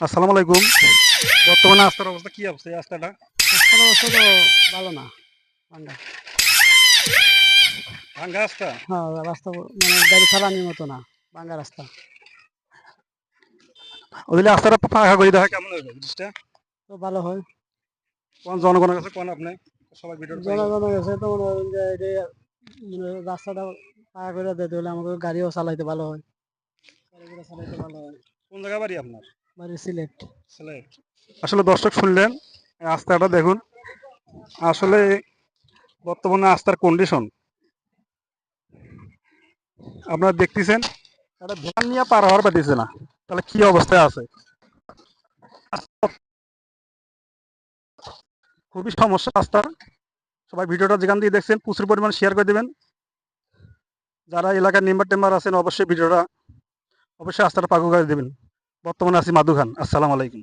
আসসালামু আলাইকুম। বর্তমানে রাস্তার অবস্থা কি অবস্থা এই রাস্তাটা? রাস্তার অবস্থা তো ভালো না, ভাঙ্গা। ভাঙ্গা রাস্তা? হ্যাঁ, রাস্তা মানে গাড়ি চালানোর মতো না, ভাঙ্গা রাস্তা। ওদিকে রাস্তাটা ফাঁকা করে দেওয়া হয় কেমন হবে জিনিসটা? তো ভালো হয়। কোন জনগণের কাছে কোন আপনি সবাই ভিডিওটা পাইব। জনগণের কাছে তো মনে করেন যে মানে রাস্তাটা পাকা করে দিতে হলে আমাকে গাড়িও চালাইতে ভালো হয়, গাড়ি ঘোড়া চালাইতে ভালো হয়। কোন জায়গা বাড়ি আপনার? বাড়ি সিলেট। সিলেট। আসলে দর্শক শুনলেন এই রাস্তাটা দেখুন। আসলে বর্তমানে রাস্তার কন্ডিশন আপনারা দেখতেছেন, একটা ভ্যান নিয়ে পার হওয়ার পারতেছে না, তাহলে কি অবস্থায় আছে। খুবই সমস্যা রাস্তার। সবাই ভিডিওটা যেখান দিয়ে দেখছেন প্রচুর পরিমাণ শেয়ার করে দেবেন। যারা এলাকার মেম্বার টেম্বার আছেন অবশ্যই ভিডিওটা অবশ্যই রাস্তাটা পাকা করে দেবেন। বর্তমানে আছি মাদু খান। আসসালামু আলাইকুম।